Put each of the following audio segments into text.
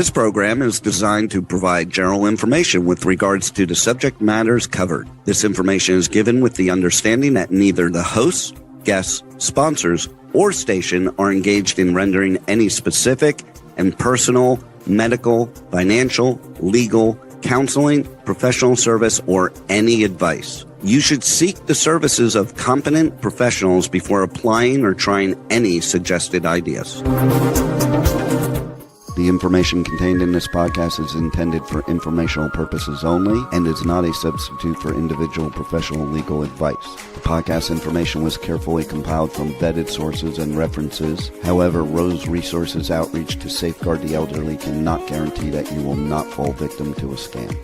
This program is designed to provide general information with regards to the subject matters covered. This information is given with the understanding that neither the hosts, guests, sponsors, or station are engaged in rendering any specific and personal, medical, financial, legal, counseling, professional service, or any advice. You should seek the services of competent professionals before applying or trying any suggested ideas. The information contained in this podcast is intended for informational purposes only and is not a substitute for individual professional legal advice. The podcast information was carefully compiled from vetted sources and references. However, Rose Resources Outreach to Safeguard the Elderly cannot guarantee that you will not fall victim to a scam.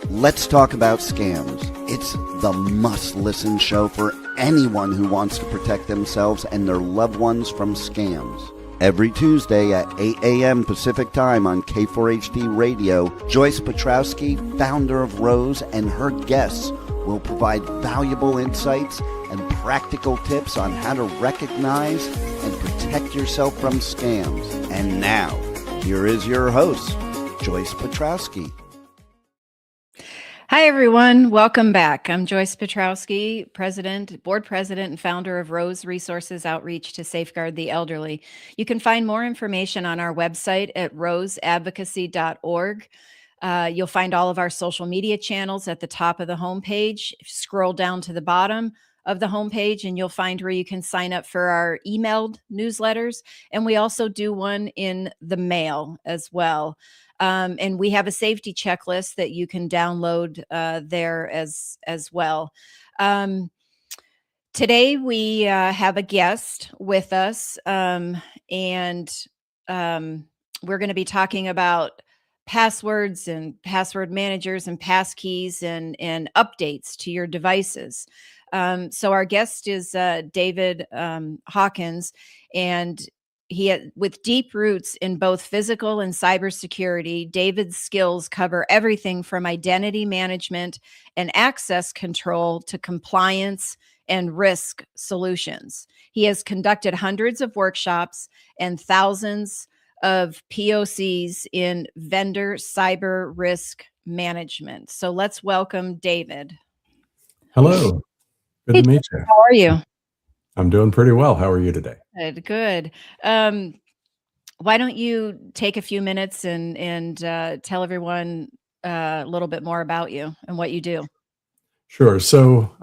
Let's talk about scams. It's the must-listen show for anyone who wants to protect themselves and their loved ones from scams. Every Tuesday at 8 a.m. Pacific Time on K4HD Radio, Joyce Petrowski, founder of Rose, and her guests will provide valuable insights and practical tips on how to recognize and protect yourself from scams. And now, here is your host, Joyce Petrowski. Hi, everyone. Welcome back. I'm Joyce Petrowski, board president, and founder of Rose Resources Outreach to Safeguard the Elderly. You can find more information on our website at roseadvocacy.org. You'll find all of our social media channels at the top of the homepage. Scroll down to the bottom of the homepage and you'll find where you can sign up for our emailed newsletters. And we also do one in the mail as well. And we have a safety checklist that you can download there as well. Today we have a guest with us, and we're going to be talking about passwords and password managers and passkeys and updates to your devices. So our guest is David Hawkins, and with deep roots in both physical and cybersecurity, David's skills cover everything from identity management and access control to compliance and risk solutions. He has conducted hundreds of workshops and thousands of POCs in vendor cyber risk management. So let's welcome David. Hello. Good to meet you. How are you? I'm doing pretty well. How are you today? Good. Why don't you take a few minutes and tell everyone a little bit more about you and what you do? Sure. So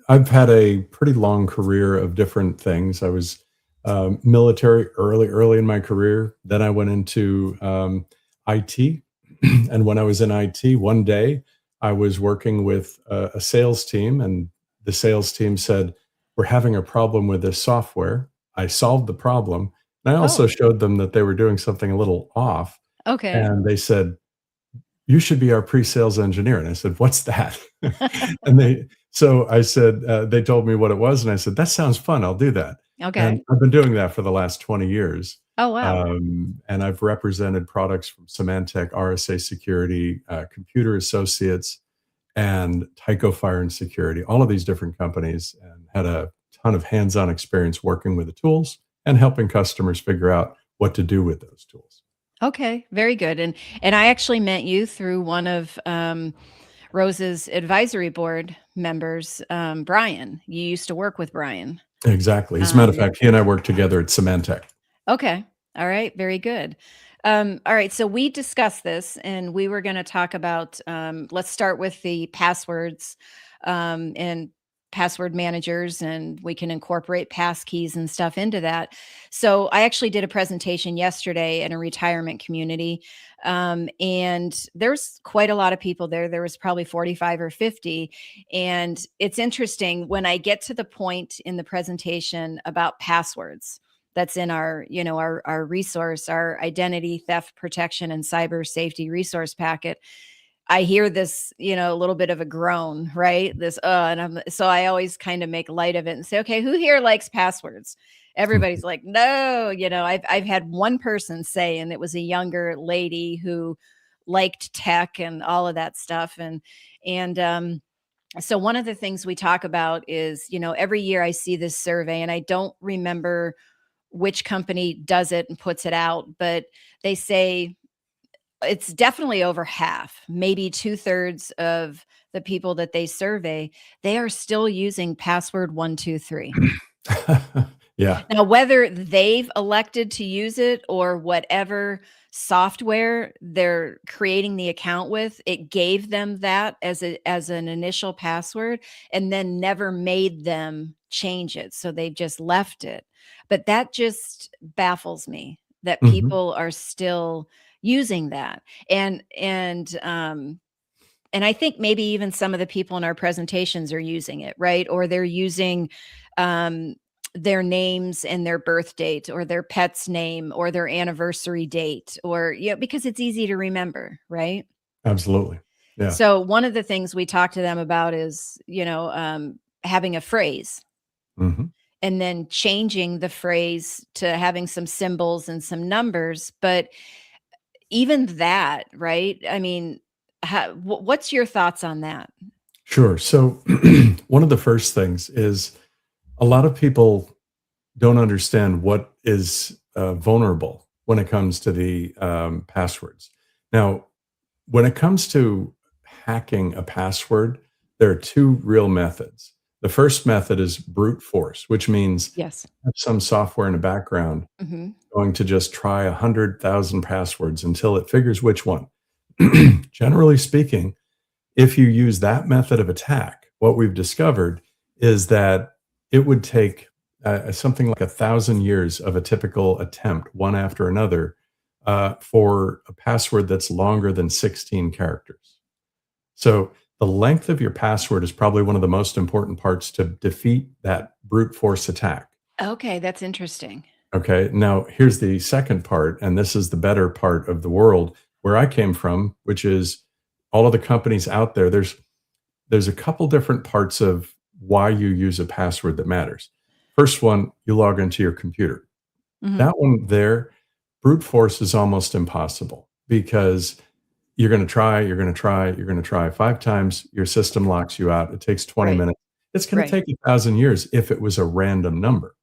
I've had a pretty long career of different things. I was military early in my career. Then I went into IT. And when I was in IT, one day I was working with a sales team, and the sales team said, "We're having a problem with this software." I solved the problem. And I also showed them that they were doing something a little off. Okay. And they said, "You should be our pre-sales engineer." And I said, "What's that?" So I said, they told me what it was. And I said, "That sounds fun. I'll do that." Okay. And I've been doing that for the last 20 years. Oh, wow. And I've represented products from Symantec, RSA Security, Computer Associates, and Tyco Fire and Security, all of these different companies, and had a ton of hands-on experience working with the tools and helping customers figure out what to do with those tools. Okay, very good. And I actually met you through one of Rose's advisory board members, Brian. You used to work with Brian. Exactly. As a matter of fact, he and I worked together at Symantec. Okay. All right. Very good. All right. So we discussed this, and we were going to talk about, let's start with the passwords and password managers, and we can incorporate passkeys and stuff into that. So I actually did a presentation yesterday in a retirement community, and there's quite a lot of people there. There was probably 45 or 50. And it's interesting when I get to the point in the presentation about passwords. That's in our resource, our identity theft protection and cyber safety resource packet. I hear this, a little bit of a groan, right? So I always kind of make light of it and say, okay, who here likes passwords? Everybody's like, no, I've had one person say, and it was a younger lady who liked tech and all of that stuff. So one of the things we talk about is, every year I see this survey, and I don't remember which company does it and puts it out, but they say it's definitely over half, maybe 2/3 of the people that they survey, they are still using password 123. Yeah. Now, whether they've elected to use it or whatever software they're creating the account with, it gave them that as an initial password and then never made them change it. So they've just left it. But that just baffles me that Mhm. people are still using that. And I think maybe even some of the people in our presentations are using it, right? Or they're using um, their names and their birth date or their pet's name or their anniversary date or, because it's easy to remember, right? Absolutely. Yeah. So one of the things we talk to them about is, having a phrase Mhm. and then changing the phrase to having some symbols and some numbers. But even that, right? I mean, what's your thoughts on that? Sure. So one of the first things is a lot of people don't understand what is vulnerable when it comes to the passwords. Now, when it comes to hacking a password, there are two real methods. The first method is brute force, which means Yes. have some software in the background Mhm. going to just try 100,000 passwords until it figures which one. Generally speaking, if you use that method of attack, what we've discovered is that it would take something like 1,000 years of a typical attempt, one after another, for a password that's longer than 16 characters. So the length of your password is probably one of the most important parts to defeat that brute force attack. Okay, that's interesting. Okay. Now, here's the second part, and this is the better part of the world where I came from, which is all of the companies out there. There's a couple different parts of why you use a password that matters. First one, you log into your computer. Mhm. That one there, brute force is almost impossible because you're going to try, you're going to try, you're going to try 5 times. Your system locks you out. It takes 20 Right, minutes. It's going to right. take 1,000 years if it was a random number.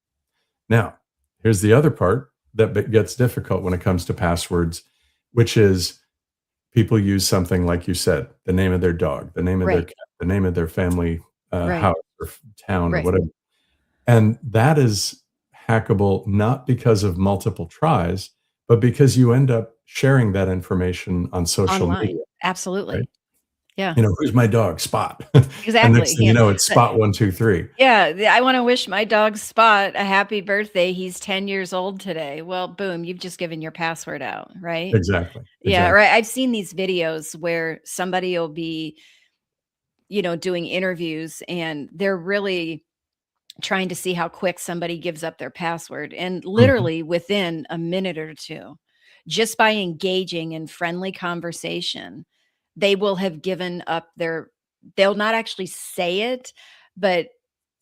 Now, here's the other part that gets difficult when it comes to passwords, which is people use something like you said, the name of their dog, the name of their Right, cat, the name of their family right, house or town or right. whatever. And that is hackable not because of multiple tries, but because you end up sharing that information on social Online. media, right? Absolutely. Yeah, Who's my dog? Spot. And next exactly. thing you know, it's Spot 123. I wanna wish my dog Spot a happy birthday. He's 10 years old today. Well, boom, you've just given your password out, right? Exactly. Yeah, Exactly. right. I've seen these videos where somebody will be, doing interviews and they're really trying to see how quick somebody gives up their password. And Mhm. literally within a minute or two, just by engaging in friendly conversation, they will have given up they'll not actually say it, but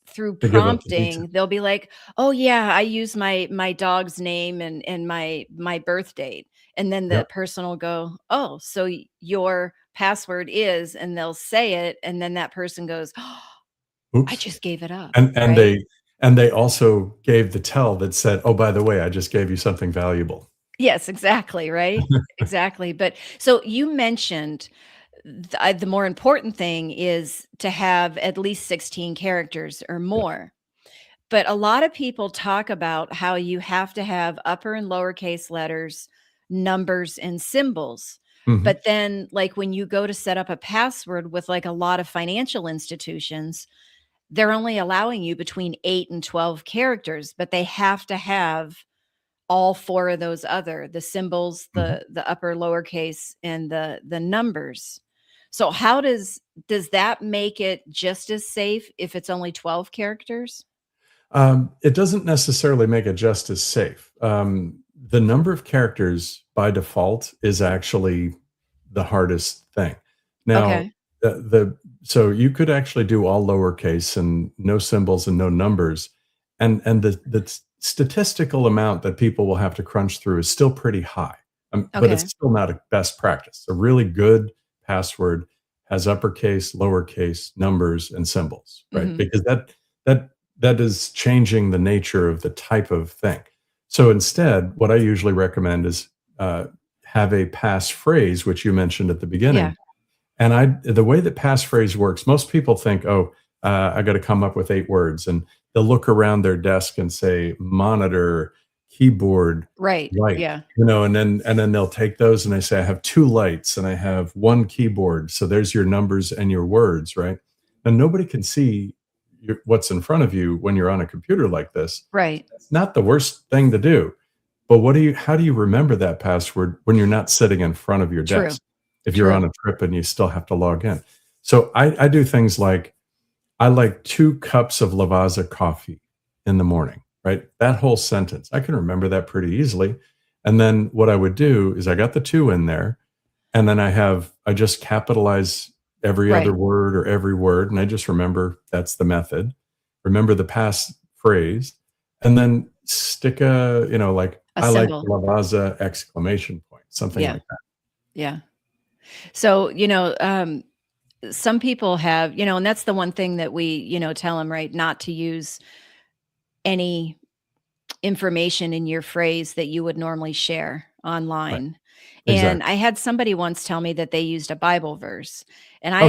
through To give up the detail. prompting, they'll be like, "Oh yeah, I use my dog's name and my birth date." And then the Yep. person will go, "Oh, so your password is," and they'll say it, and then that person goes, "Oh, I Oops. just gave it up." And Right? they also gave the tell that said, "Oh, by the way, I just gave you something valuable." Yes, exactly, right? Exactly. But so you mentioned the more important thing is to have at least 16 characters or Yeah. more. But a lot of people talk about how you have to have upper and lowercase letters, numbers, and symbols. Mhm. But then, like when you go to set up a password with like a lot of financial institutions, they're only allowing you between 8 and 12 characters, but they have to have all four of those the symbols, Mhm. the upper lowercase, and the numbers. So how does that make it just as safe if it's only 12 characters? It doesn't necessarily make it just as safe. The number of characters by default is actually the hardest thing. Now, Okay. so you could actually do all lowercase and no symbols and no numbers, and the statistical amount that people will have to crunch through is still pretty high. But it's Okay. still not a best practice. A really good password has uppercase, lowercase, numbers, and symbols, right? Mhm. Because that that is changing the nature of the type of thing. So instead, what I usually recommend is have a passphrase, which you mentioned at the Yeah. beginning. And the way that passphrase works, most people think, oh, I got to come up with 8 words, and they'll look around their desk and say monitor, keyboard, Right. light, Yeah. and then they'll take those and they say, I have 2 lights and I have 1 keyboard. So there's your numbers and your words, right? And nobody can see what's in front of you when you're on a computer like this. Right. It's not the worst thing to do. But how do you remember that password when you're not sitting in front of your True. desk? If you're on True. a trip and you still have to log in. So I do things like I like 2 cups of Lavazza coffee in the morning, right? That whole sentence, I can remember that pretty easily. And then what I would do is I got the 2 in there, and then I just capitalize every other Right. word or every word, and I just remember that's the method. Remember the past phrase, and then stick like A I like symbol. Lavazza exclamation point, something Yeah. like that. Yeah. So, some people have, and that's the one thing that we, tell them, right, not to use any information in your phrase that you would normally share Right. online. And Exactly. I had somebody once tell me that they used a Bible verse. And Oh, sure.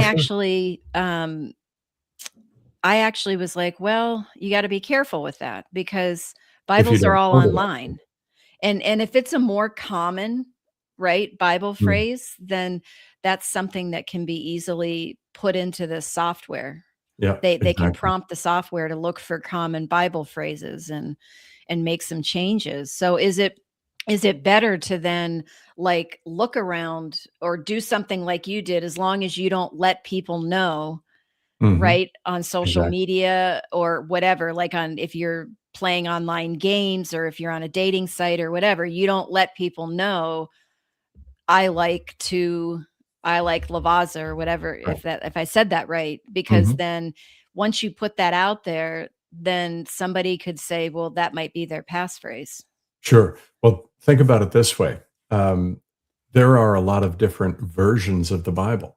I actually was like, well, you got to be careful with that because If you Bibles are don't all overlap. online. And if it's a more common, right, Bible Mm. phrase, then that's something that can be easily put into the software. Yeah, They can exactly. prompt the software to look for common Bible phrases and make some changes. So is it better to then like look around or do something like you did as long as you don't let people know, Mhm. right, on social Exactly. media or whatever, like on if you're playing online games or if you're on a dating site or whatever, you don't let people know I like to I like Lavazza or whatever, Right. if I said that right, because Mhm. then once you put that out there, then somebody could say, well, that might be their passphrase. Sure. Well, think about it this way. Um, there are a lot of different versions of the Bible.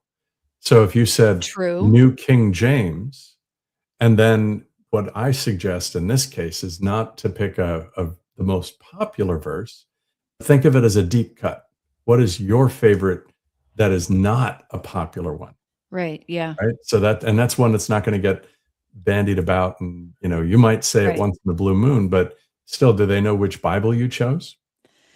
So if you said True. New King James, and then what I suggest in this case is not to pick the most popular verse. Think of it as a deep cut. What is your favorite that is not a popular one? Right. Yeah. Right? So that's one that's not gonna get bandied about, and, you might say it Right. once in a blue moon, but still, do they know which Bible you chose?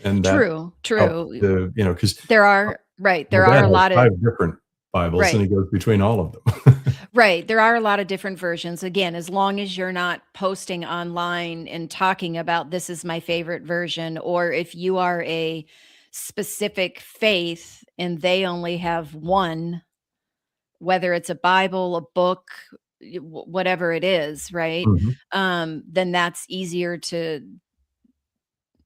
And that True. helps True. to, because There my are dad a has lot of 5 different Bibles, and right. he goes between all of them. Right. There are a lot of different versions. Again, as long as you're not posting online and talking about this is my favorite version, or if you are a specific faith and they only have one, whether it's a Bible, a book, whatever it is, right? Mhm. Then that's easier to,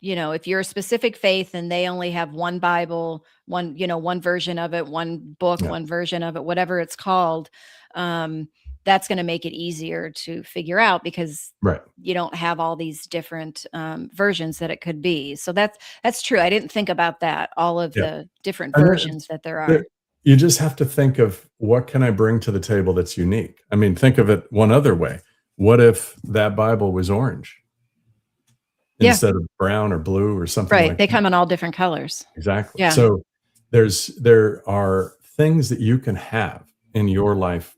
if you're a specific faith and they only have one Bible, one version of it, one book, Yeah, one version of it, whatever it's called, um, that's going to make it easier to figure out because right. you don't have all these different versions that it could be. So that's true. I didn't think about that. All of Yeah, the different and then versions that there there are. you just have to think of what can I bring to the table that's unique? I mean, think of it one other way. What if that Bible was orange Yeah. instead of brown or blue or something Right. like They that? come in all different colors. Exactly. Yeah. So there are things that you can have in your life.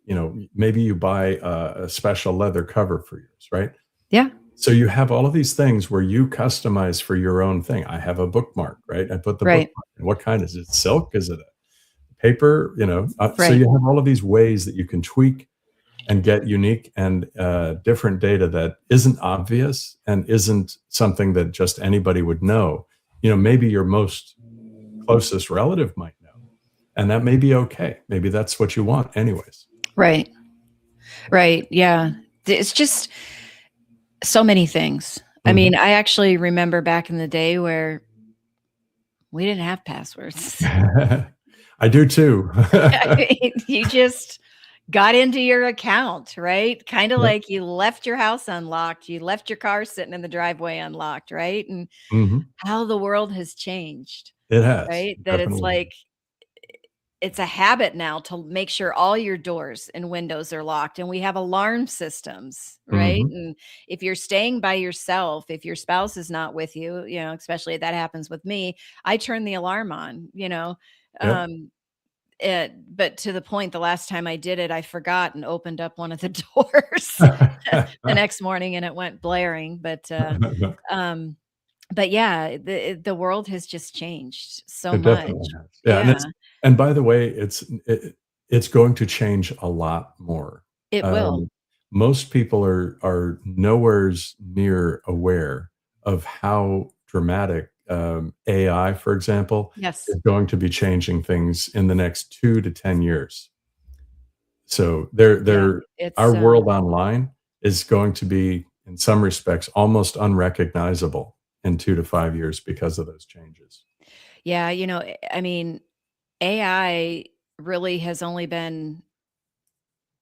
Maybe you buy a special leather cover for yours, right? Yeah. So you have all of these things where you customize for your own thing. I have a bookmark, right? I put the Right. bookmark in. What kind is it? Silk? Is it a paper? So Right. you have all of these ways that you can tweak and get unique and different data that isn't obvious and isn't something that just anybody would know. Maybe your most closest relative might know, and that may be okay. Maybe that's what you want, anyways. Right. Right. Yeah. It's just so many things. I Mhm. mean, I actually remember back in the day where we didn't have passwords. I do too. I mean, you just got into your account, right? Kind of Yep. like you left your house unlocked, you left your car sitting in the driveway unlocked, right? And Mhm. how the world has changed, It has, right? That it's definitely. like it's a habit now to make sure all your doors and windows are locked, and we have alarm systems, right? Mhm. And if you're staying by yourself, if your spouse is not with you, especially that happens with me, I turn the alarm on. Yep. Um, but to the point, the last time I did it, I forgot and opened up one of the doors the next morning, and it went blaring. Um, but yeah, the world has just changed so It much. definitely has. Yeah, and Yeah, by the way, it's going to change a lot more. it will. Um, Most people are nowheres near aware of how dramatic, AI, for example, Yes. is going to be changing things in the next 2 to 10 years. So Yeah, our it's, world online is going to be, in some respects, almost unrecognizable in 2 to 5 years because of those changes. yeah, I mean, AI really has only been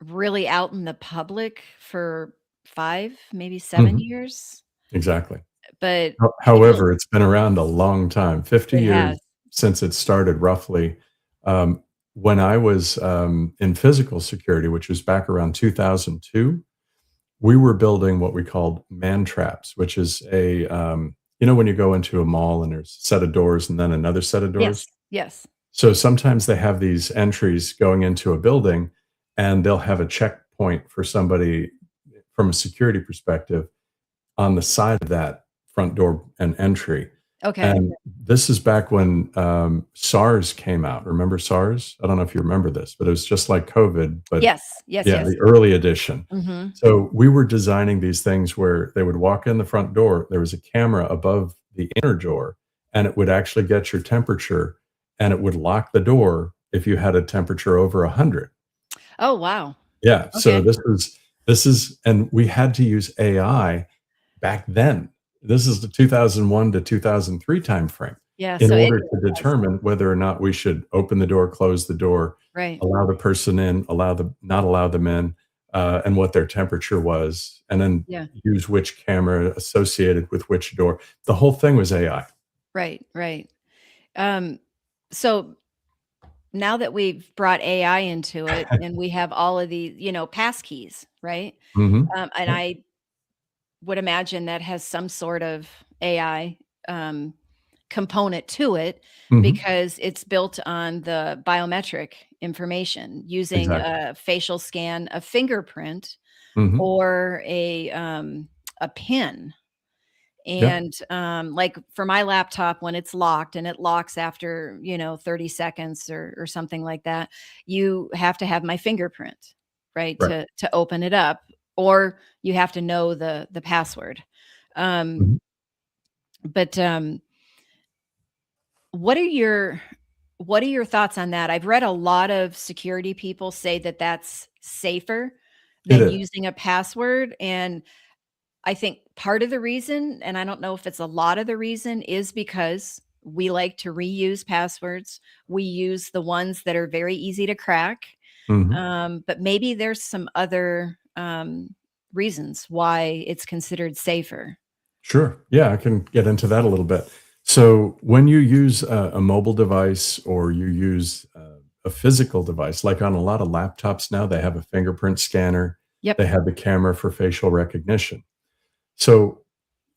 really out in the public for 5, maybe 7 Mhm. years, Exactly. but people However, it's been around a long time, 50 it years has. since it started roughly. Um, when I was, in physical security, which was back around 2002, we were building what we called man traps, which is when you go into a mall and there's a set of doors and then another set of doors? Yes, yes. So sometimes they have these entries going into a building, and they'll have a checkpoint for somebody from a security perspective on the side of that front door and entry. Okay. And this is back when, SARS came out. Remember SARS? I don't know if you remember this, but it was just like COVID, but Yes, yes, yeah, yes. the early edition. Mhm. So we were designing these things where they would walk in the front door, there was a camera above the inner door, and it would actually get your temperature, and it would lock the door if you had a temperature over 100. Oh, wow. Yeah, so Okay. this is and we had to use AI back then. This is the 2001 to 2003 timeframe Yeah, in so it order to has. determine whether or not we should open the door, close the door, Right. allow the person in, not allow them in, and what their temperature was, and then Yeah. use which camera associated with which door. The whole thing was AI. Right, right. Um, so now that we've brought AI into it and we have all of these, passkeys, right? Mhm. And Yep. I would imagine that has some sort of AI component to it Mhm. because it's built on the biometric information using Exactly. a facial scan, a fingerprint, Mhm. or a pin. Yep. And like for my laptop, when it's locked and it locks after 30 seconds or something like that, you have to have my fingerprint, right, Right. to open it up, or you have to know the password. Um, Mhm. but what are your what are your thoughts on that? I've read a lot of security people say that that's safer It than is. using a password, and I think part of the reason, and I don't know if it's a lot of the reason, is because we like to reuse passwords. We use the ones that are very easy to crack. Mhm. But maybe there's some other reasons why it's considered safer. Sure. Yeah, I can get into that a little bit. So, when you use a mobile device or you use a physical device, like on a lot of laptops now, they have a fingerprint scanner, Yep. they have the camera for facial recognition. So,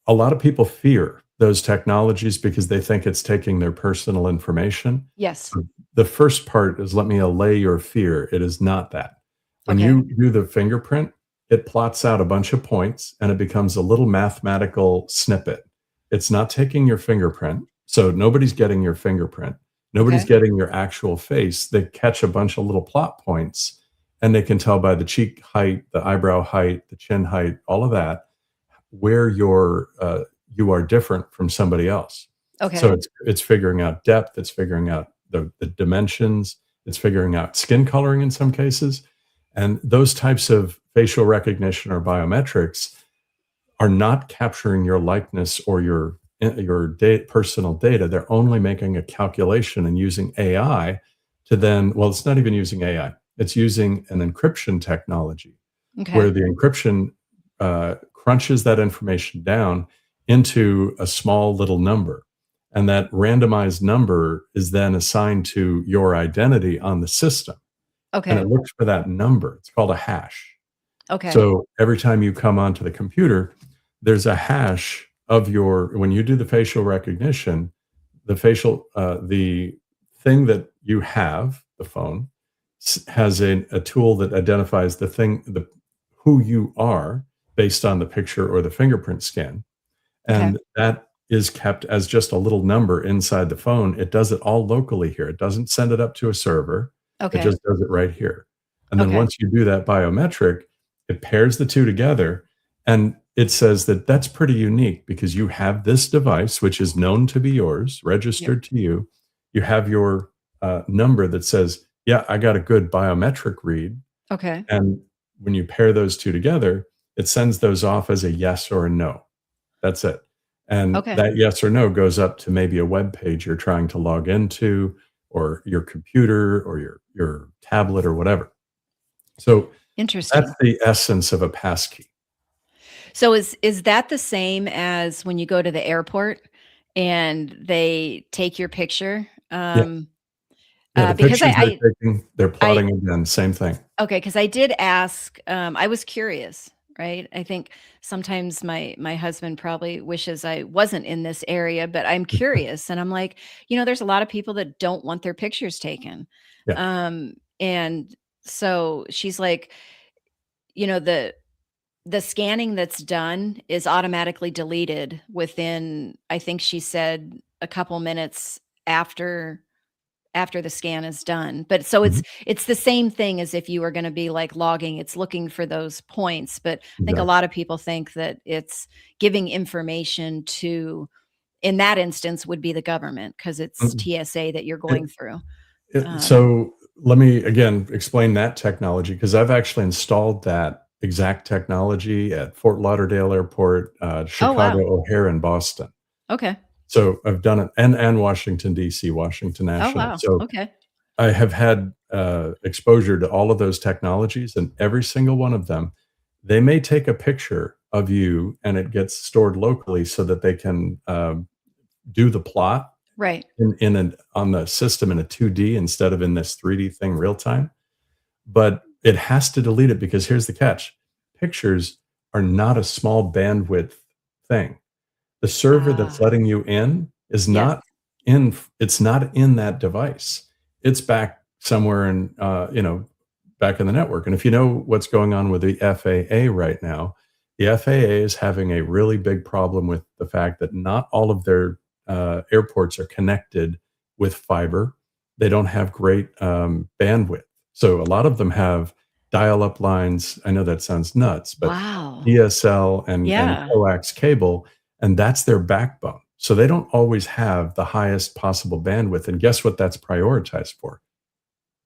a lot of people fear those technologies because they think it's taking their personal information. Yes. So the first part is, let me allay your fear. It is not that. When Okay. you do the fingerprint, it plots out a bunch of points and it becomes a little mathematical snippet. It's not taking your fingerprint. So nobody's getting your fingerprint. Nobody's Okay. getting your actual face. They catch a bunch of little plot points and they can tell by the cheek height, the eyebrow height, the chin height, all of that, where you are different from somebody else. So Okay. it's figuring out depth, it's figuring out the dimensions, it's figuring out skin coloring in some cases, and those types of facial recognition or biometrics are not capturing your likeness or personal data. They're only making a calculation and using AI to then, well, it's not even using AI. It's using an encryption technology where Okay. the encryption crunches that information down into a small little number. And that randomized number is then assigned to your identity on the system. And Okay. it looks for that number. It's called a hash. Okay. So every time you come onto the computer, there's a hash of when you do the facial recognition, the thing that you have, the phone, has a tool that identifies who you are based on the picture or the fingerprint scan. Okay. And that is kept as just a little number inside the phone. It does it all locally here. It doesn't send it up to a server. It Okay. just does it right here. And then Okay. once you do that biometric, it pairs the two together, and it says that that's pretty unique because you have this device, which is known to be yours, Yep. registered to you. You have your number that says, yeah, I got a good biometric read. Okay. And when you pair those two together, it sends those off as a yes or a no. That's it. And Okay. that yes or no goes up to maybe a web page you're trying to log into, or your computer, or your tablet, or whatever. So that's Interesting. the essence of a passkey. So is that the same as when you go to the airport and they take your picture? Yeah. Yeah, the Because pictures they're taking, they're I plotting again, same thing. okay, because I did ask, I was curious, right? I think sometimes my husband probably wishes I wasn't in this area, but I'm curious, and I'm like, there's a lot of people that don't want their pictures taken. Yeah. And so she's like, the scanning that's done is automatically deleted within, I think she said, a couple minutes after the scan is done. But so Mhm. it's the same thing as if you were gonna be, like, logging, it's looking for those points, but I think a Exactly. lot of people think that it's giving information to, in that instance, would be the government because it's Mm. TSA that you're It going through. Um so let me again explain that technology, because I've actually installed that exact technology at Fort Lauderdale Airport, Oh, Chicago wow. O'Hare, and Boston. Okay. So I've done it, and Washington, DC, Washington Oh, National. wow. So Okay. I have had exposure to all of those technologies, and every single one of them, they may take a picture of you and it gets stored locally so that they can do the plot Right. on the system in a 2D instead of in this 3D thing real time. But it has to delete it, because here's the catch: pictures are not a small bandwidth thing. The server that's Ah, letting you in is yes. not it's not in that device. It's back somewhere back in the network. And if you know what's going on with the FAA right now, the FAA is having a really big problem with the fact that not all of their airports are connected with fiber. They don't have great bandwidth. So a lot of them have dial-up lines. I know that sounds nuts, but Wow. DSL and Yeah. coax cable, and that's their backbone. So they don't always have the highest possible bandwidth. And guess what that's prioritized for?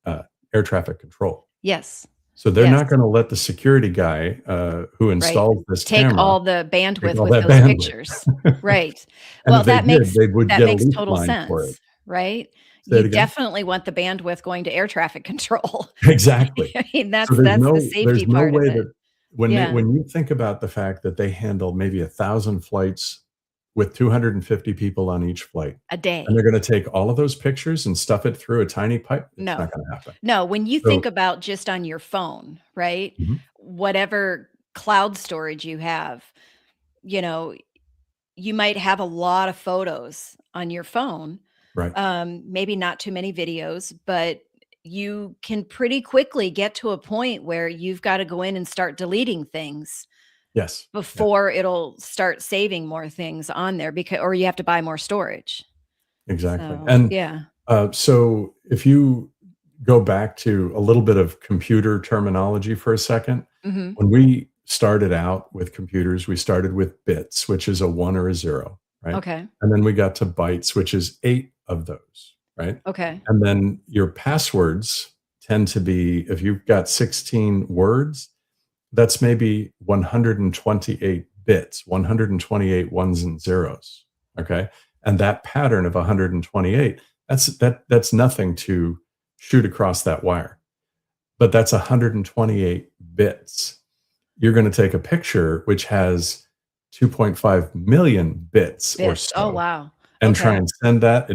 Uh, Air traffic control. Yes. So they're Yes. not going to let the security guy who Right. installs this Take camera all the take bandwidth all with that those bandwidth. pictures. Right. And Well, if they did, they would that get a makes lease total line for it. sense, right? Say You it again? definitely want the bandwidth going to air traffic control. Exactly. I mean, So that's the safety there's no part of way it. that Yeah, when you think about the fact that they handle maybe 1,000 flights with 250 people on each flight, a and day. they're gonna take all of those pictures and stuff it through a tiny pipe, it's No. not gonna happen. No, when you think So about just on your phone, right? Mhm. Whatever cloud storage you have, you know, you might have a lot of photos on your phone, Right. maybe not too many videos, but you can pretty quickly get to a point where you've got to go in and start deleting things Yes. Yeah, before it'll start saving more things on there because or you have to buy more storage. exactly. So, And, yeah. so if you go back to a little bit of computer terminology for a second, Mhm. when we started out with computers, we started with bits, which is a 1 or a 0, right? Okay. And then we got to bytes, which is 8 of those, right? Okay. And then your passwords tend to be, if you've got 16 words, that's maybe 128 bits, 128 ones and zeros, okay? And that pattern of 128, that's nothing to shoot across that wire, but that's 128 bits. You're gonna take a picture which has 2.5 million bits or Bits. Oh, so. wow. and try Okay. and send that.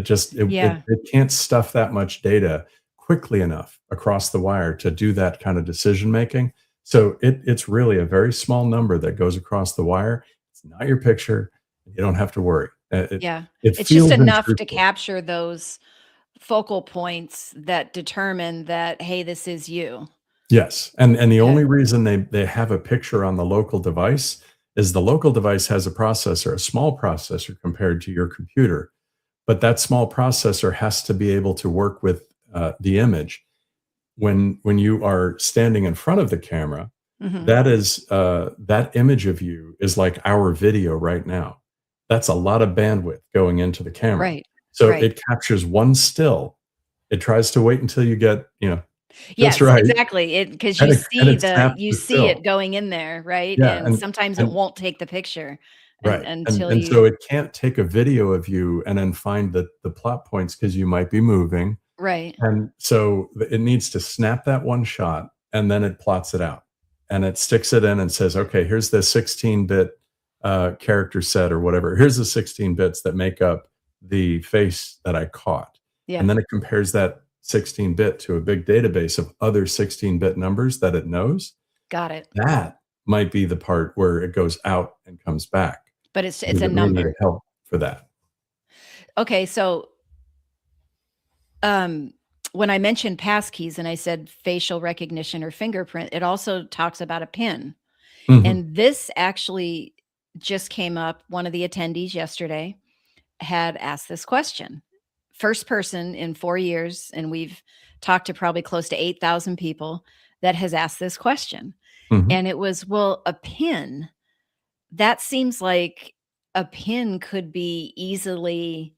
Yeah. It can't stuff that much data quickly enough across the wire to do that kind of decision making. So it's really a very small number that goes across the wire. It's not your picture. You don't have to worry. Yeah. It It's just feels enough to intrusive. capture those focal points that determine that, hey, this is you. Yes, and the Okay. only reason they have a picture on the local device is the local device has a processor, a small processor compared to your computer, but that small processor has to be able to work with the image. When you are standing in front of the camera, Mhm. that image of you is like our video right now. That's a lot of bandwidth going into the camera. Right. So Right. it captures one still. It tries to wait until you get, just Yes, right, exactly. It because and it snaps you the see still. it going in there, right? Yeah, And sometimes it and won't take the picture right, until and so you it can't take a video of you and then find the plot points because you might be moving, right. and so it needs to snap that one shot, and then it plots it out, and it sticks it in and says, "Okay, here's the 16-bit, character set or whatever. Here's the 16 bits that make up the face that I caught." And Yeah. then it compares that 16-bit to a big database of other 16-bit numbers that it knows. Got it. That might be the part where it goes out and comes back, But it's because a it may need number. help for that. Okay, so um when I mentioned passkeys and I said facial recognition or fingerprint, it also talks about a pin. Mhm, And this actually just came up. One of the attendees yesterday had asked this question. First person in 4 years, and we've talked to probably close to 8,000 people that has asked this question. mhm, And it was, well, a pin, that seems like a pin could be easily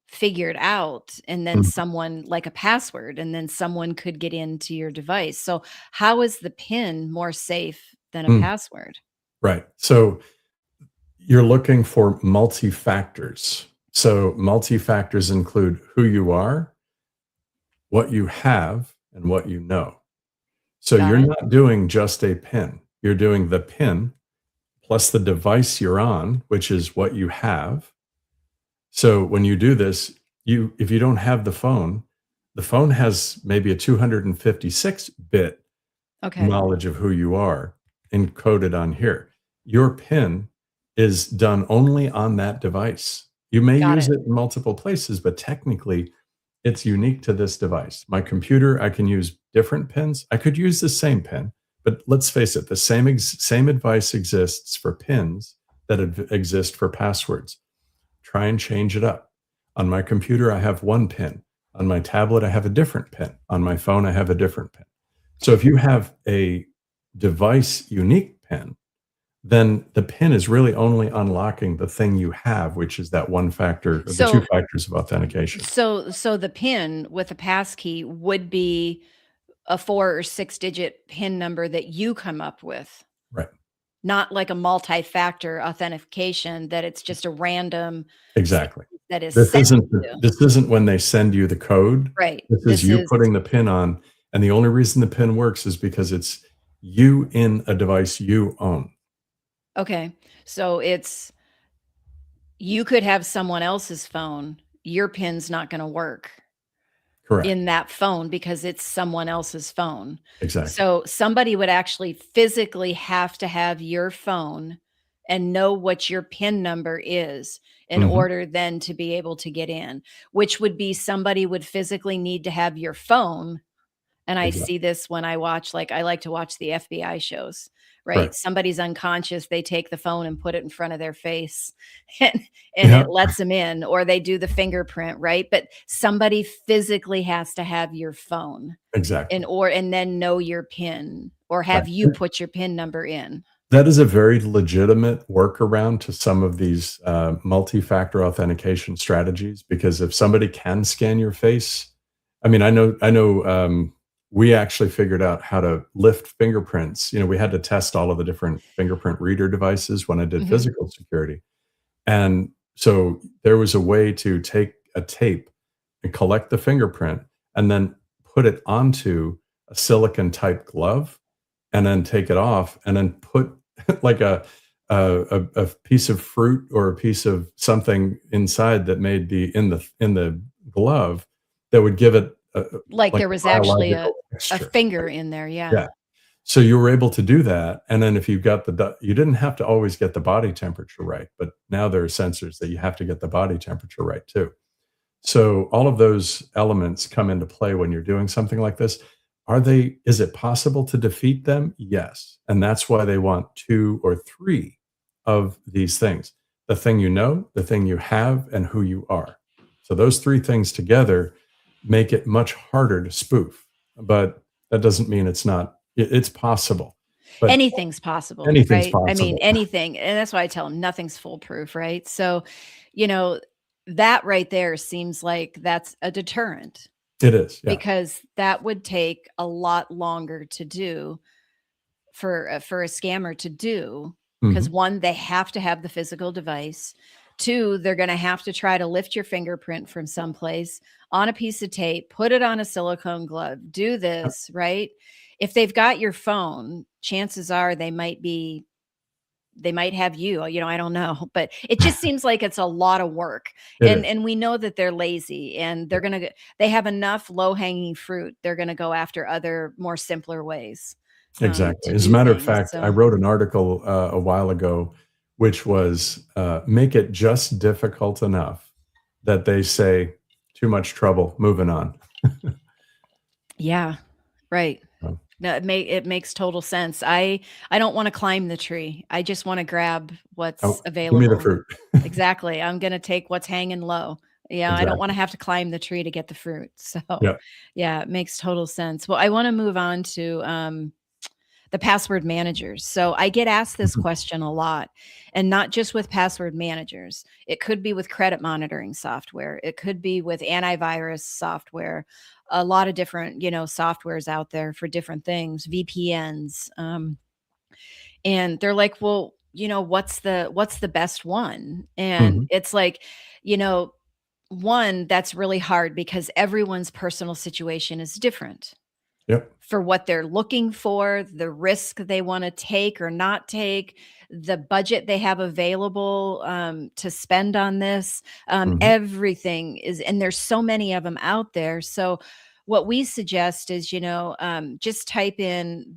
figured out, and then mhm, someone like a password, and then someone could get into your device. So how is the pin more safe than a mm, password? right. So you're looking for multi-factors. So multi-factors include who you are, what you have, and what you know. So Got you're it. not doing just a PIN. You're doing the PIN plus the device you're on, which is what you have. So when you do this, if you don't have the phone has maybe a 256-bit Okay. knowledge of who you are encoded on here. Your PIN is done only on that device. You may Got use it. it in multiple places, but technically it's unique to this device. My computer, I can use different pins. I could use the same pin, but let's face it, the same advice exists for pins that exist for passwords. Try and change it up. On my computer, I have one pin. On my tablet, I have a different pin. On my phone, I have a different pin. So if you have a device unique pin, then the pin is really only unlocking the thing you have, which is that one factor or the two So factors of authentication. so the PIN with a passkey would be a 4 or 6 digit PIN number that you come up with, Right. not like a multi-factor authentication that it's just a random sequence Exactly. that is sent to you. This isn't when they send you the code. Right. This is This you is putting the pin on, and the only reason the pin works is because it's you in a device you own. okay. So it's you could have someone else's phone, your PIN's not gonna work Correct. in that phone because it's someone else's phone. Exactly. So somebody would actually physically have to have your phone and know what your PIN number is in Mhm. order then to be able to get in, which would be somebody would physically need to have your phone. And I Exactly. see this when I watch, like, I like to watch the FBI shows, right? Right. Somebody's unconscious, they take the phone and put it in front of their face and Yeah. it lets them in, or they do the fingerprint, right? But somebody physically has to have your phone Exactly. and then know your PIN or Right. have you put your PIN number in. That is a very legitimate workaround to some of these multi-factor authentication strategies, because if somebody can scan your face, I mean, I know, we actually figured out how to lift fingerprints. We had to test all of the different fingerprint reader devices when I did Mhm. physical security. And so there was a way to take a tape and collect the fingerprint and then put it onto a silicon type glove and then take it off and then put like a piece of fruit or a piece of something inside that made in the glove that would give it Like like there a was actually biological a texture. finger in there. Yeah. Yeah. So you were able to do that. And then if you got you didn't have to always get the body temperature right, but now there are sensors that you have to get the body temperature right too. So all of those elements come into play when you're doing something like this. Is it possible to defeat them? Yes. And that's why they want 2 or 3 of these things: the thing you know, the thing you have, and who you are. So those 3 things together make it much harder to spoof. But that doesn't mean it's possible. But Anything's possible, anything's right? I mean, possible. anything. And that's why I tell them nothing's foolproof, right? So, you know, that right there seems like that's a deterrent It is. Yeah. because that would take a lot longer to do for a scammer to do. Because Mhm. one, they have to have the physical device. 2, they're going to have to try to lift your fingerprint from someplace on a piece of tape, put it on a silicone glove, do Yep. this, right? If they've got your phone, chances are they might have you, I don't know, but it just seems like it's a lot of work. It And is. we know that they're lazy and they have enough low-hanging fruit. They're going to go after other more simpler ways Exactly. to As a do matter of things. fact, I So, wrote an article a while ago, which was make it just difficult enough that they say too much trouble, moving on. yeah, right. So, No, it makes total sense. I don't wanna climb the tree. I just wanna grab what's oh, give me the available. fruit. Exactly. I'm gonna take what's hanging low. Yeah, I don't wanna Exactly. have to climb the tree to get the fruit. So, Yeah. yeah, it makes total sense. Well, I wanna move on to, the password managers. So I get asked this Mhm. question a lot, and not just with password managers. It could be with credit monitoring software. It could be with antivirus software. A lot of different, softwares out there for different things, VPNs. And they're like, "Well, what's the best one?" And Mhm. it's like, you know, one that's really hard because everyone's personal situation is different Yep. for what they're looking for, the risk they wanna take or not take, the budget they have available, to spend on this, Mhm. everything is and there's so many of them out there, so what we suggest is, just type in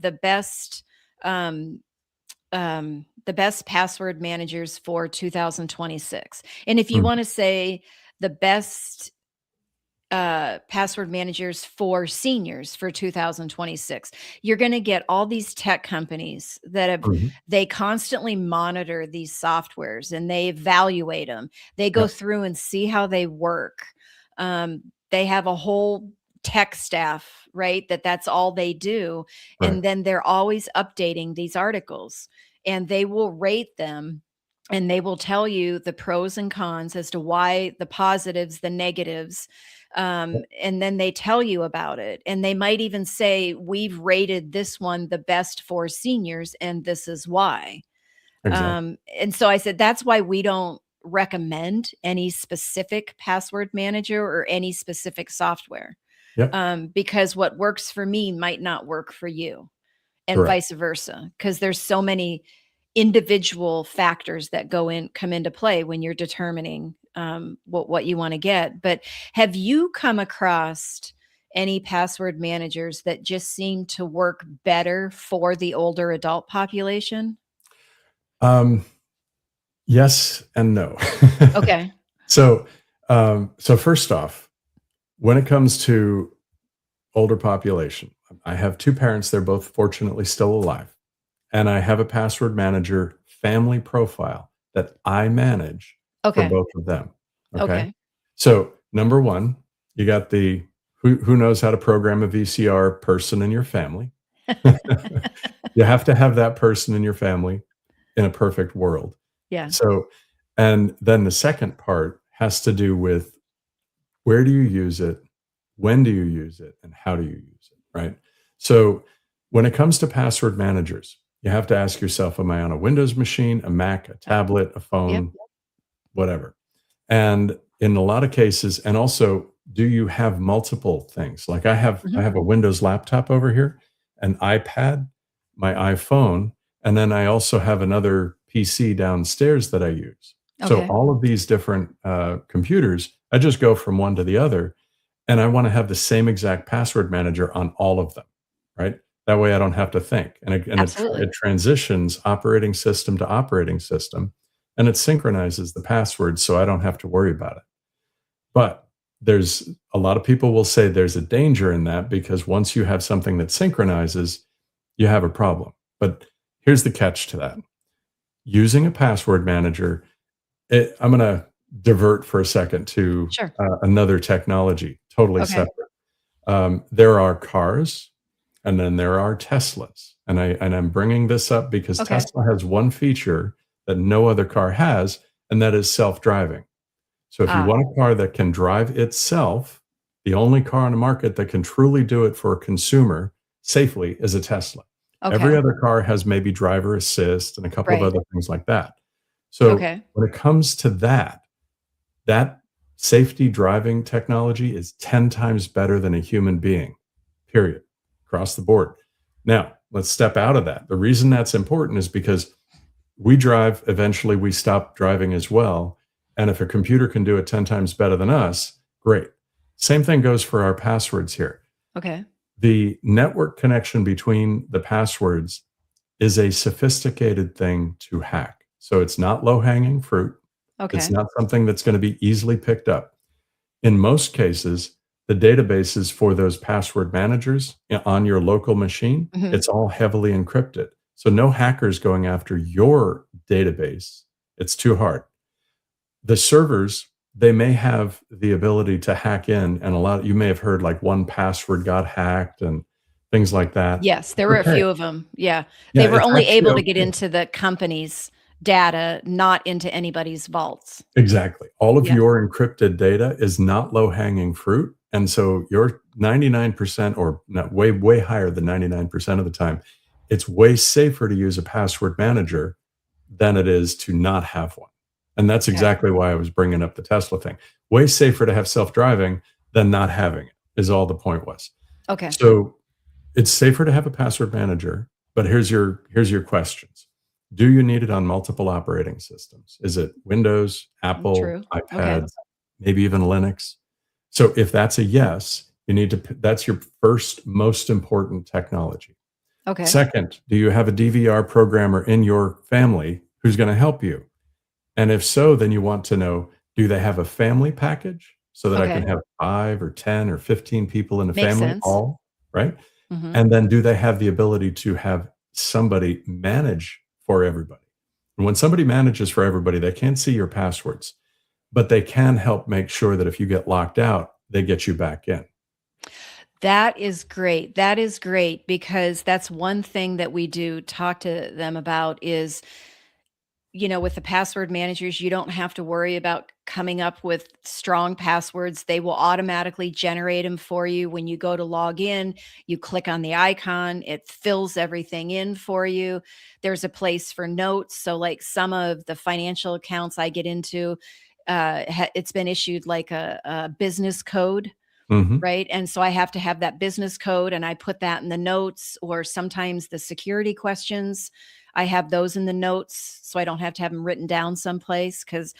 um, the best password managers for 2026, and if you Mhm. wanna say the best password managers for seniors for 2026. You're going to get all these tech companies Mhm. they constantly monitor these softwares and they evaluate them. They go Yep. through and see how they work. They have a whole tech staff, right? That's all they do. Right. And then they're always updating these articles and they will rate them and they will tell you the pros and cons as to why the positives, the negatives, Yep. and then they tell you about it. And they might even say, we've rated this one the best for seniors, and this is why. Exactly. And so I said, that's why we don't recommend any specific password manager or any specific software, Yep. because what works for me might not work for you and Correct. vice versa, because there's so many individual factors that come into play when you're determining what you want to get. But have you come across any password managers that just seem to work better for the older adult population? Um, yes and no. Okay. So, so first off, when it comes to older population, I have 2 parents. They're both fortunately still alive. And I have a password manager family profile that I manage for Okay. both of them. Okay. Okay. So, number one, you got the who knows how to program a VCR person in your family. You have to have that person in your family in a perfect world. Yeah. So, and then the second part has to do with where do you use it? When do you use it? And how do you use it? Right. So when it comes to password managers, you have to ask yourself, am I on a Windows machine, a Mac, a tablet, a Yep. phone, whatever? And in a lot of cases, and also, do you have multiple things? Like I Mhm. have a Windows laptop over here, an iPad, my iPhone, and then I also have another PC downstairs that I use. So Okay. all of these different computers, I just go from one to the other, and I want to have the same exact password manager on all of them, right? That way I don't have to think. Absolutely. It transitions operating system to operating system, and it synchronizes the passwords so I don't have to worry about it. But there's a lot of people will say there's a danger in that because once you have something that synchronizes, you have a problem. But here's the catch to that. Using a password manager, I'm going to divert for a second to Sure. another technology, totally Okay. separate. There are cars, and then there are Teslas, and I'm bringing this up because Okay. Tesla has one feature that no other car has, and that is self-driving. So if you Ah, want a car that can drive itself, the only car on the market that can truly do it for a consumer safely is a Tesla. Every okay. other car has maybe driver assist and a couple of Right. other things like that. So Okay. when it comes to that, that safety driving technology is 10 times better than a human being, period, across the board. Now, let's step out of that. The reason that's important is because we drive, eventually we stop driving as well. And if a computer can do it 10 times better than us, great. Same thing goes for our passwords here. Okay. The network connection between the passwords is a sophisticated thing to hack. So it's not low hanging fruit. It's Okay. not something that's going to be easily picked up. In most cases, the databases for those password managers on your local machine, Mhm. it's all heavily encrypted. So no hackers going after your database. It's too hard. The servers, they may have the ability to hack in, and a lot you may have heard like one password got hacked and things like that. Yes, there were a Okay. few of them. Yeah. Yeah, They were it's only actually able to get okay. into the company's data, not into anybody's vaults. Exactly. All of Yep. your encrypted data is not low hanging fruit. And so you're 99% or not way, way higher than 99% of the time. It's way safer to use a password manager than it is to not have one. And that's Okay. exactly why I was bringing up the Tesla thing. Way safer to have self driving than not having it, is all the point was. Okay. So it's safer to have a password manager, but here's your questions. Do you need it on multiple operating systems? Is it Windows, Apple, True. Okay. iPads, maybe even Linux? So if that's a yes, you need to that's your first most important technology. Okay. Second, do you have a DVR programmer in your family who's going to help you? And if so, then you want to know, do they have a family package so that I can Okay. have 5 or 10 or 15 people in a Makes family sense. all, right? Mhm. And then do they have the ability to have somebody manage for everybody? And when somebody manages for everybody, they can't see your passwords, but they can help make sure that if you get locked out, they get you back in. That is great. That is great because that's one thing that we do talk to them about is, with the password managers, you don't have to worry about coming up with strong passwords. They will automatically generate them for you. When you go to log in, you click on the icon, it fills everything in for you. There's a place for notes. So, like some of the financial accounts I get into, it's been issued like a business code. Mhm. Right, and so I have to have that business code, and I put that in the notes, or sometimes the security questions, I have those in the notes, so I don't have to have them written down someplace. Because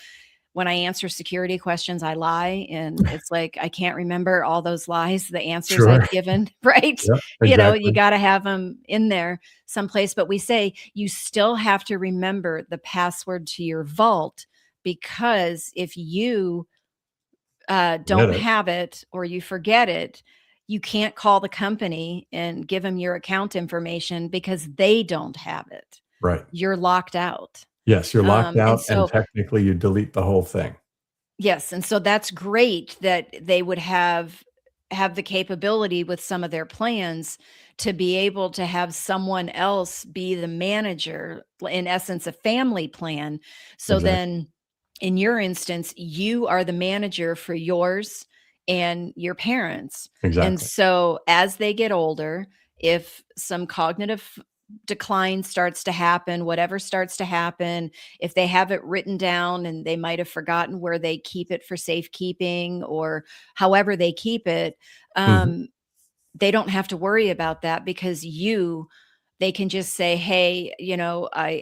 when I answer security questions, I lie, and it's like, I can't remember all those lies, the answers Sure. I've given, right? Yep, You exactly. gotta have them in there someplace, but we say you still have to remember the password to your vault, because if you Get don't it. have it or you forget it, you can't call the company and give them your account information because they don't have it. Right. You're locked out. Yes, you're locked And out and so technically you delete the whole thing. yes, and so that's great that they would have the capability with some of their plans to be able to have someone else be the manager, in essence, a family plan. So Exactly. then in your instance, you are the manager for yours and your parents. And Exactly. so as they get older, if some cognitive decline starts to happen, whatever starts to happen, if they have it written down and they might have forgotten where they keep it for safekeeping or however they keep it, Mhm. um, they don't have to worry about that because you they can just say, hey,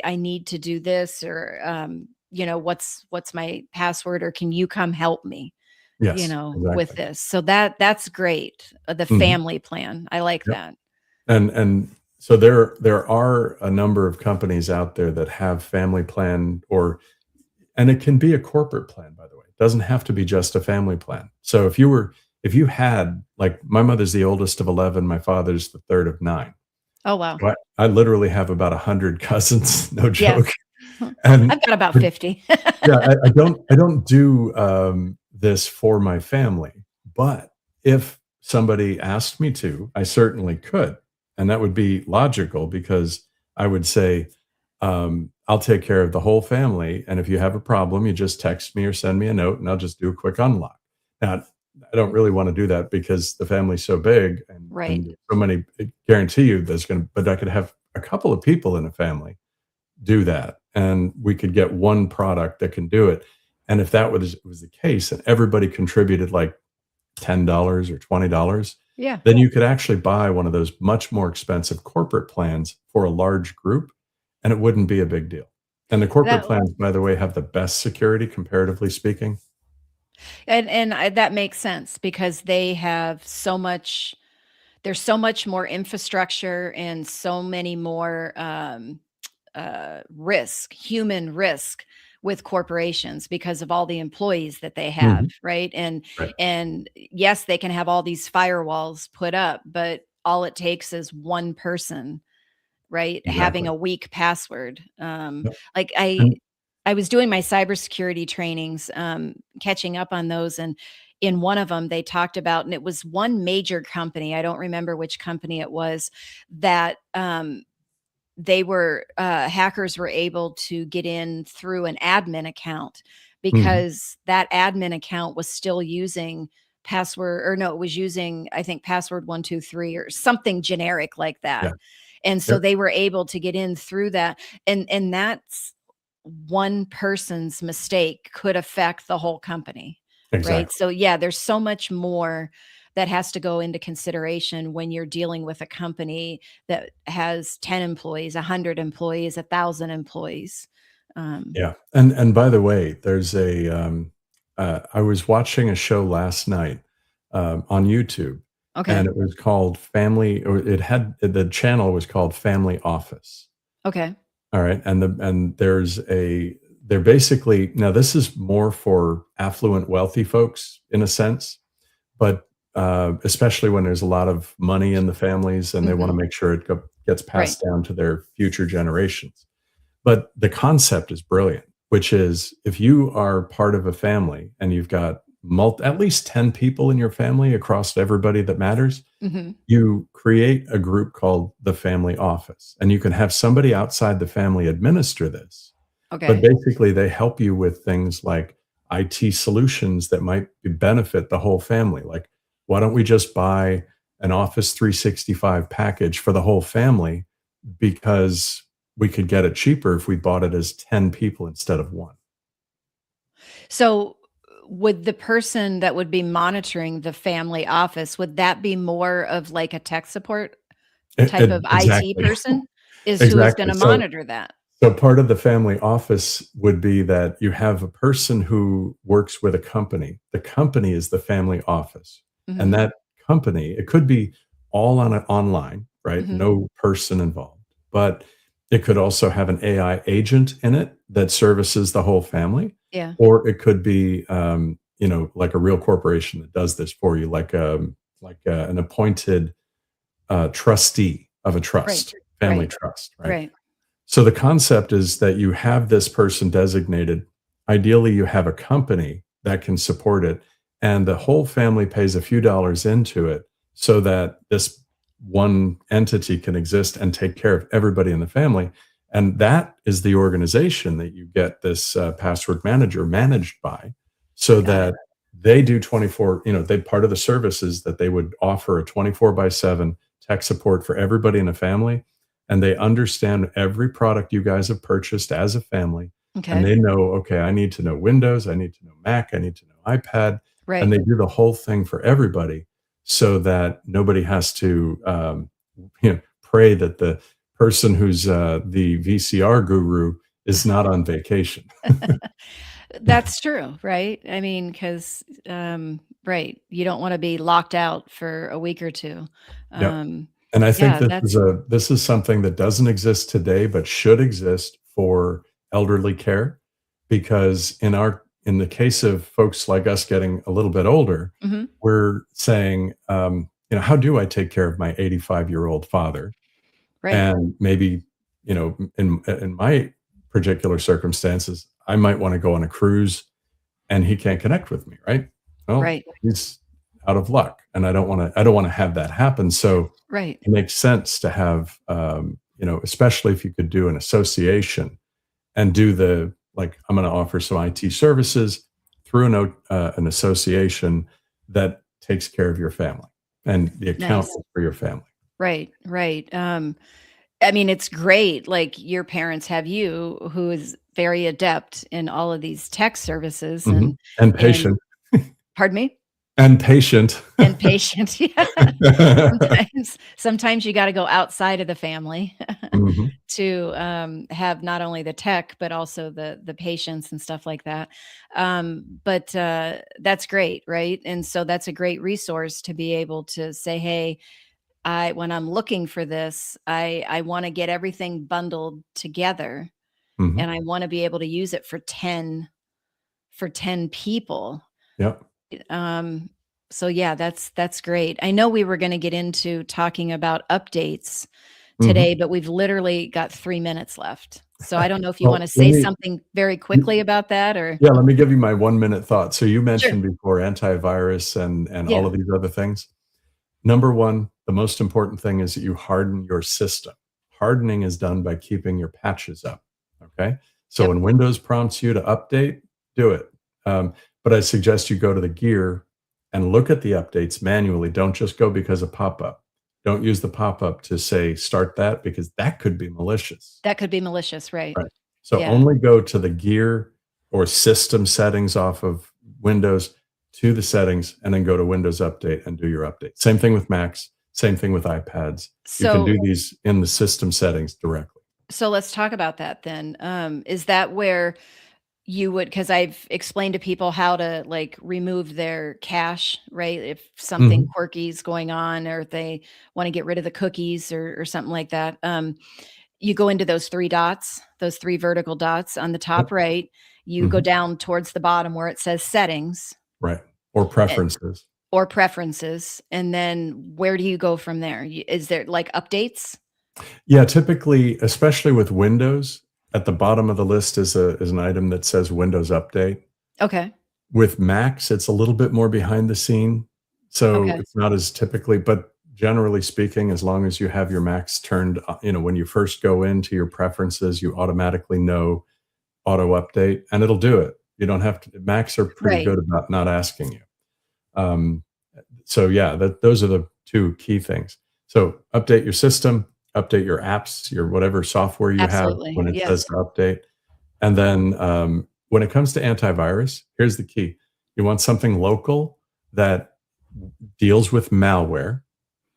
I need to do this, or what's my password, or can you come help me, Yes, with exactly. this. So that's great. The Mhm. family plan. I like Yep. that. And so there are a number of companies out there that have family plan, and it can be a corporate plan, by the way. It doesn't have to be just a family plan. So if you had, like, my mother's the oldest of 11, my father's the third of 9. Oh, wow. So I literally have about 100 cousins, no Yeah. joke. And I've got about but 50. yeah, I don't do, this for my family, but if somebody asked me to, I certainly could, and that would be logical because I would say, "I'll take care of the whole family, and if you have a problem, you just text me or send me a note, and I'll just do a quick unlock." Now, I don't really wanna do that because the family's so big and Right. so many. I guarantee you but I could have a couple of people in a family do that, and we could get one product that can do it. And if that was the case, and everybody contributed like $10 or $20, Yeah. then you could actually buy one of those much more expensive corporate plans for a large group, and it wouldn't be a big deal. And the corporate That plans, by the way, have the best security, comparatively speaking. that makes sense because they have so much. There's so much more infrastructure and so many more human risk with corporations because of all the employees that they have, Mhm. right? And Right. and yes, they can have all these firewalls put up, but all it takes is one person, right, having Exactly. a weak password. Yep. Like I was doing my cybersecurity trainings, catching up on those, and in one of them they talked about, and it was one major company, I don't remember which company it was, that hackers were able to get in through an admin account Mhm. because that admin account was still using password, or no, it was using, I think, password 123 or something generic like Yeah. that. And so Yep. they were able to get in through that. And that's one person's mistake could affect the whole company, right? Exactly. So yeah, there's so much more that has to go into consideration when you're dealing with a company that has 10 employees, 100 employees, 1,000 employees. Um, Yeah. And by the way, I was watching a show last night, on YouTube, and okay. it was called Family, or the channel was called Family Office. Okay. All right. They're basically, now this is more for affluent, wealthy folks in a sense, but, especially when there's a lot of money in the families and they want to Mhm. make sure gets Right. passed down to their future generations. But the concept is brilliant, which is if you are part of a family and you've got at least 10 people in your family across everybody that matters, Mhm. you create a group called the family office. And you can have somebody outside the family administer this. But Okay. basically, they help you with things like IT solutions that might benefit the whole family. Like, why don't we just buy an Office 365 package for the whole family? Because we could get it cheaper if we bought it as 10 people instead of one. So would the person that would be monitoring the family office, would that be more of like a tech support type of IT Exactly. person? Is who is Exactly. gonna monitor that? So part of the family office would be that you have a person who works with a company. The company is the family office. And Mhm. that company, it could be all online, right? Mhm. No person involved. But it could also have an AI agent in it that services the whole family. Yeah. Or it could be, like a real corporation that does this for you, an appointed trustee of a Right. trust, family Right. trust, right? Right. So the concept is that you have this person designated. Ideally, you have a company that can support it, and the whole family pays a few dollars into it so that this one entity can exist and take care of everybody in the family. And that is the organization that you get this password manager managed by, so Got that it. they do 24, they part of the services that they would offer a 24 by 7 tech support for everybody in the family, and they understand every product you guys have purchased as a family, and Okay. they know, okay, I need to know Windows, I need to know Mac, I need to know iPad, and Right. they do the whole thing for everybody so that nobody has to pray that person who's the VCR guru is not on vacation. That's true, right? I mean, because right, you don't want to be locked out for a week or two. Yep. Um, And I think yeah, that's this is something that doesn't exist today, but should exist for elderly care, because in the case of folks like us getting a little bit older, mhm, we're saying, how do I take care of my 85-year-old father? right, And maybe, in my particular circumstances, I might want to go on a cruise and he can't connect with me, right? Well, right, he's out of luck, and I don't want to have that happen. So right. it makes sense to have, especially if you could do an association and do I'm going to offer some IT services through an association that takes care of your family, and the account Nice. is for your family. Right, right. I mean, it's great. Like your parents have you, who is very adept in all of these tech services, Mhm. And and patient. pardon me, And patient. and patient. Yeah, sometimes you got to go outside of the family Mhm. to have not only the tech but also the patience and stuff like that. But that's great, right? And so that's a great resource to be able to say, hey, I when I'm looking for this, I want to get everything bundled together, Mhm. and I want to be able to use it for 10 people. Yep. Um, so yeah, that's great. I know we were going to get into talking about updates today, Mhm. but we've literally got 3 minutes left. So I don't know if you want Well, to say something very quickly about that or yeah, let me give you my 1-minute thought. So you Sure. mentioned before antivirus and all Yeah. of these other things. Number one, the most important thing is that you harden your system. Hardening is done by keeping your patches up. Okay. So Yep. when Windows prompts you to update, do it. But I suggest you go to the gear and look at the updates manually. Don't just go because of pop up. Don't use the pop up to say start that, because that could be malicious. That could be malicious, right? Right. So Yeah. only go to the gear or system settings off of Windows, to the settings, and then go to Windows Update and do your update. Same thing with Macs, same thing with iPads. You can So do these in the system settings directly. so let's talk about that then. Is that where you would, because I've explained to people how to like remove their cache, right? If something Mhm. quirky is going on or if they want to get rid of the cookies or something like that. You go into those 3 dots, those 3 vertical dots on the Yep. top right. You go Mhm. down towards the bottom where it says settings Right. Or eh, preferences. or preferences. And then where do you go from there? Is there like updates? Yeah, typically, especially with Windows, at the bottom of the list is an item that says Windows Update. Okay. With Macs, it's a little bit more behind the scene, so Okay. it's not as typically, but generally speaking, as long as you have your Macs turned, when you first go into your preferences, you automatically know auto update, and it'll do it. You don't have to. Macs are pretty Right. good about not asking you. Um, so yeah, those are the 2 key things. So update your system, update your apps, your whatever software you have Absolutely. when it says Yes. to update. And then when it comes to antivirus, here's the key. You want something local that deals with malware.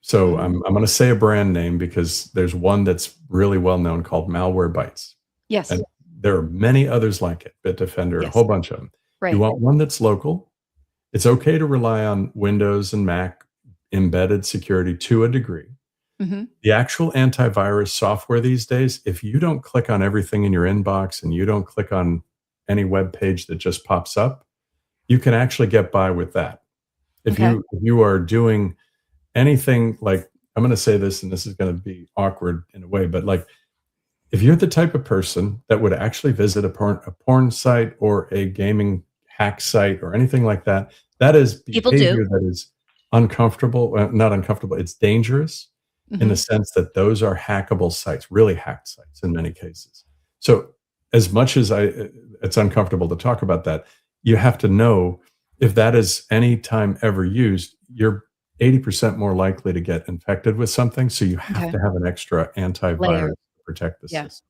So Mhm. I'm going to say a brand name because there's one that's really well known called Malwarebytes. Yes. And there are many others like it, Bitdefender, a Yes. whole bunch of them. You Right. want one that's local. It's okay to rely on Windows and Mac embedded security to a degree. Mhm. The actual antivirus software these days, if you don't click on everything in your inbox and you don't click on any web page that just pops up, you can actually get by with that. If Okay. you are doing anything like, I'm going to say this, and this is going to be awkward in a way, but like if you're the type of person that would actually visit a porn site or a gaming hack site or anything like that, that is People do. behavior that is uncomfortable, not uncomfortable, it's dangerous in the Mhm. sense that those are hackable sites, really hacked sites in many cases. So as much as it's uncomfortable to talk about that, you have to know if that is any time ever used, you're 80% more likely to get infected with something. So you have Okay. to have an extra antivirus Layer. to protect the Yeah. system.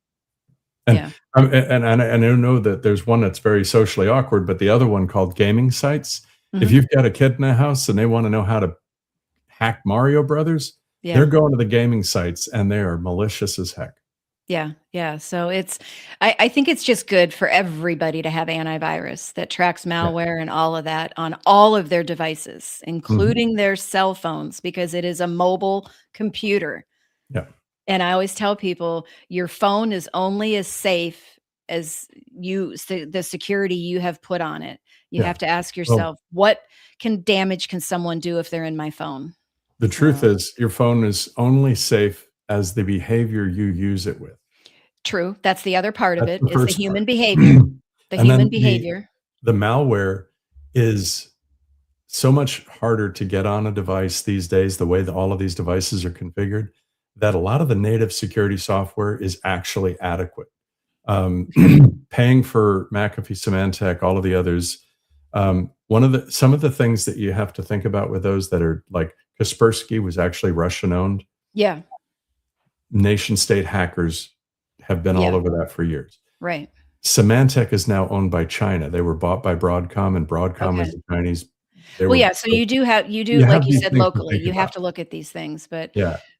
And Yeah. and I know that there's one that's very socially awkward, but the other one called gaming sites. If Mhm. you've got a kid in the house and they want to know how to hack Mario Brothers, They're going to the gaming sites and they are malicious as heck. Yeah. Yeah. So I think it's just good for everybody to have antivirus that tracks malware and all of that on all of their devices, including their cell phones, because it is a mobile computer. Yeah. And I always tell people your phone is only as safe as the security you have put on it. You have to ask yourself, what damage can someone do if they're in my phone? The truth is your phone is only safe as the behavior you use it with. True. That's the other part of it, the is the first human part. behavior. The And human then behavior. The malware is so much harder to get on a device these days, the way that all of these devices are configured, that a lot of the native security software is actually adequate. Paying for McAfee, Symantec, all of the others. Some of the things that you have to think about with those that are like Kaspersky was actually Russian owned. Yeah. Nation state hackers have been all over that for years. Right. Symantec is now owned by China. They were bought by Broadcom, and Broadcom is the Chinese. So you do like you said, locally, you have to look at these things, but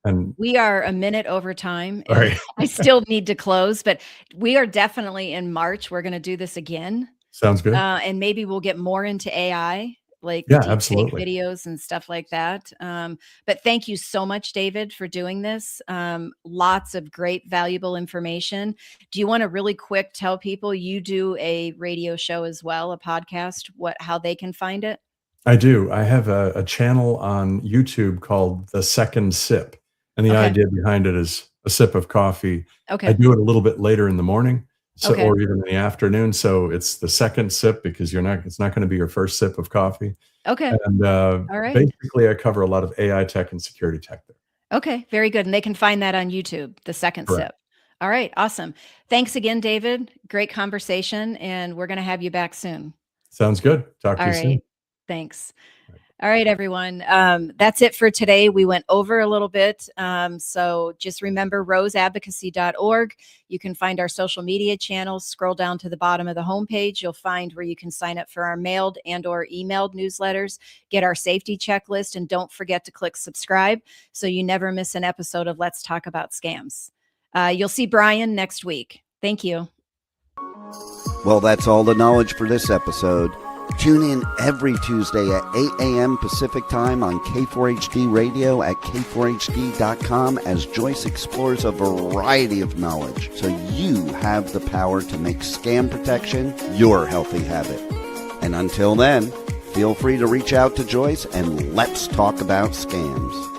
and we are a minute over time. And I still need to close, but we are definitely in March. We're going to do this again. Sounds good. And maybe we'll get more into AI, like deepfake videos and stuff like that. But thank you so much, David, for doing this. Lots of great, valuable information. Do you want to really quick tell people you do a radio show as well, a podcast, how they can find it? I do. I have a channel on YouTube called The Second Sip. And the idea behind it is a sip of coffee. I do it a little bit later in the morning. Or even in the afternoon. So it's the second sip because it's not going to be your first sip of coffee. Okay. And all right. Basically I cover a lot of AI tech and security tech there. Okay. Very good. And they can find that on YouTube, The Second Sip. All right. Awesome. Thanks again, David. Great conversation. And we're going to have you back soon. Sounds good. Talk to you soon. Thanks. All right, everyone. That's it for today. We went over a little bit. So just remember roseadvocacy.org. You can find our social media channels. Scroll down to the bottom of the homepage. You'll find where you can sign up for our mailed and or emailed newsletters, get our safety checklist, and don't forget to click subscribe so you never miss an episode of Let's Talk About Scams. You'll see Brian next week. Thank you. Well, that's all the knowledge for this episode. Tune in every Tuesday at 8 a.m. Pacific Time on K4HD Radio at k4hd.com as Joyce explores a variety of knowledge so you have the power to make scam protection your healthy habit. And until then, feel free to reach out to Joyce and let's talk about scams.